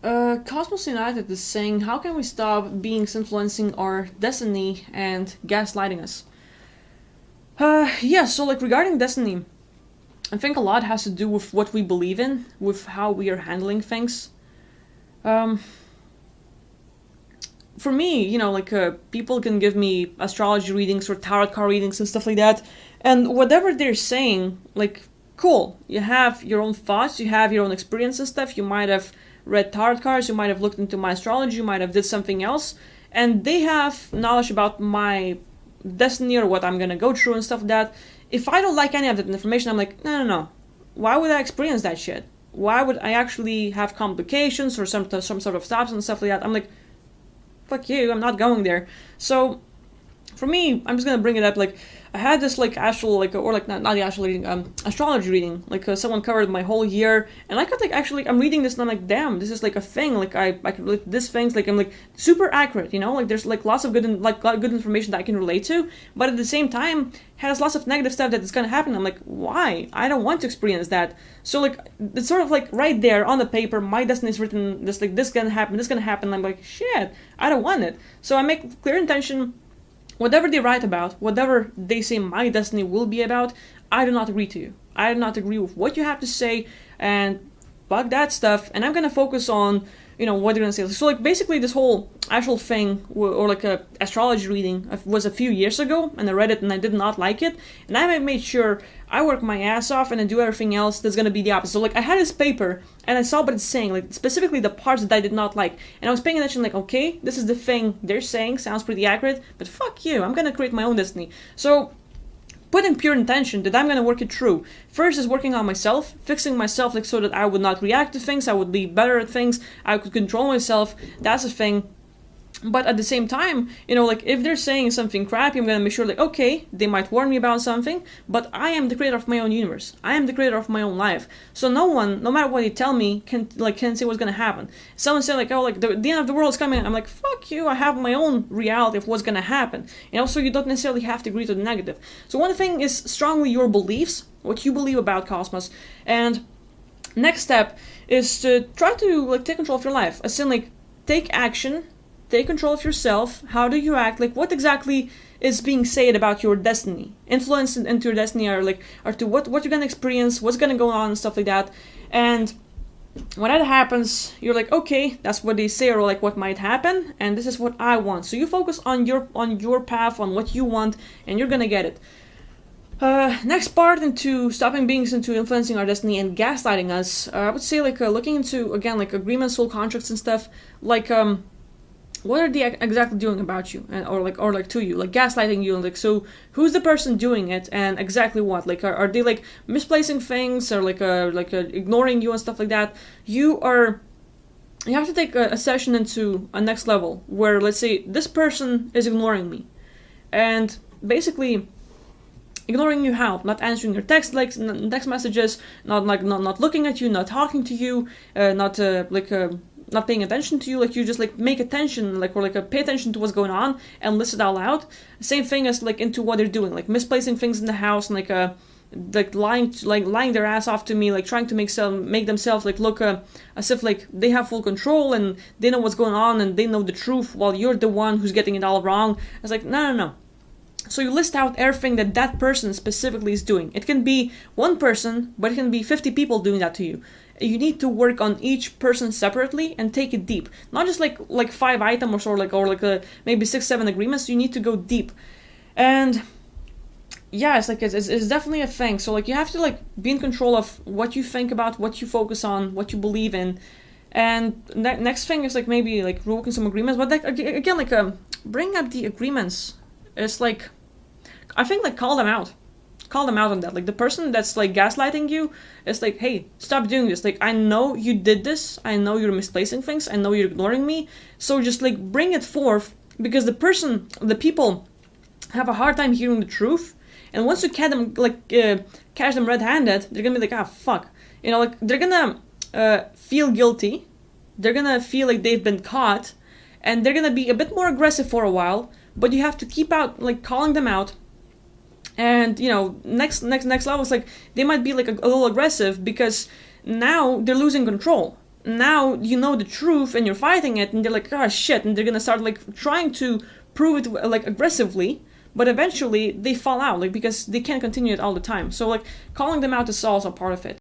Cosmos United is saying, how can we stop beings influencing our destiny and gaslighting us? Yeah, so like regarding destiny, I think a lot has to do with what we believe in, with how we are handling things. Um, for me, like people can give me astrology readings or tarot card readings and stuff like that, and whatever they're saying, like, cool. You have your own thoughts, you have your own experience and stuff. You might have read tarot cards, you might have looked into my astrology, you might have did something else, and they have knowledge about my destiny or what I'm gonna go through and stuff like that. If I don't like any of that information, I'm like, no, no, no. Why would I experience that shit? Why would I actually have complications or some sort of stops and stuff like that? I'm like, fuck you, I'm not going there. So for me, I'm just gonna bring it up. Like, I had this like astral, like, or like not the astral reading, astrology reading. Like someone covered my whole year, and I could like actually, I'm reading this and I'm like, damn, this is like a thing. Like I can relate to this things. Like I'm like super accurate, Like there's like lots of good good information that I can relate to, but at the same time has lots of negative stuff that is gonna happen. I'm like, why? I don't want to experience that. So like it's sort of like right there on the paper, my destiny is written. This gonna happen. This gonna happen. I'm like, shit, I don't want it. So I make clear intention. Whatever they write about, whatever they say my destiny will be about, I do not agree to you. I do not agree with what you have to say, and fuck that stuff. And I'm gonna focus on, what you're gonna say. So like basically this whole actual thing, or like a astrology reading, was a few years ago, and I read it and I did not like it, and I made sure I work my ass off and I do everything else that's gonna be the opposite. So like I had this paper and I saw what it's saying, like specifically the parts that I did not like, and I was paying attention, like, okay, this is the thing they're saying, sounds pretty accurate, but fuck you, I'm gonna create my own destiny. So putting pure intention that I'm gonna work it through. First is working on myself, fixing myself, like so that I would not react to things, I would be better at things, I could control myself. That's a thing. But at the same time, like if they're saying something crappy, I'm gonna make sure, like, okay, they might warn me about something, but I am the creator of my own universe. I am the creator of my own life. So no one, no matter what they tell me, can say what's gonna happen. Someone say like, oh, like the end of the world is coming. I'm like, fuck you. I have my own reality of what's gonna happen. So you don't necessarily have to agree to the negative. So one thing is strongly your beliefs, what you believe about cosmos, and next step is to try to like take control of your life. As in, like, take action. Take control of yourself. How do you act? Like, what exactly is being said about your destiny? Influence into your destiny are to what you're gonna experience, what's gonna go on, and stuff like that. And when that happens, you're like, okay, that's what they say, or like what might happen, and this is what I want. So you focus on your path, on what you want, and you're gonna get it. Next part into stopping beings into influencing our destiny and gaslighting us. I would say like looking into again like agreements, soul contracts, and stuff. Like what are they exactly doing about you, or like to you, like gaslighting you, like, so who's the person doing it and exactly what, like are they like misplacing things, or like ignoring you and stuff like that. You have to take a session into a next level where, let's say, this person is ignoring me, and basically ignoring you how? Not answering your text messages, not looking at you, not talking to you, not paying attention to you. Like, you just like make attention, like, or like pay attention to what's going on and list it out loud. Same thing as like into what they're doing, like misplacing things in the house, and like lying their ass off to me, like trying to make themselves like look as if like they have full control and they know what's going on and they know the truth, while you're the one who's getting it all wrong. It's like, no. So you list out everything that person specifically is doing. It can be one person, but it can be 50 people doing that to you. You need to work on each person separately and take it deep. Not just like 5 items or maybe 6-7 agreements. You need to go deep. And yeah, it's like it's definitely a thing. So like you have to like be in control of what you think about, what you focus on, what you believe in. And next thing is like maybe like revoking some agreements, but like again, like bring up the agreements. It's like, I think, like, call them out on that. Like, the person that's like gaslighting you is like, hey, stop doing this. Like, I know you did this, I know you're misplacing things, I know you're ignoring me, so just like bring it forth, because the people have a hard time hearing the truth. And once you catch them red-handed, they're gonna be like, ah, fuck, like they're gonna feel guilty, they're gonna feel like they've been caught, and they're gonna be a bit more aggressive for a while. But you have to keep out, like, calling them out. And, next level is like, they might be like a little aggressive because now they're losing control. now you know the truth and you're fighting it, and they're like, oh shit, and they're gonna start like trying to prove it like aggressively, but eventually they fall out, like because they can't continue it all the time. So like calling them out is also part of it.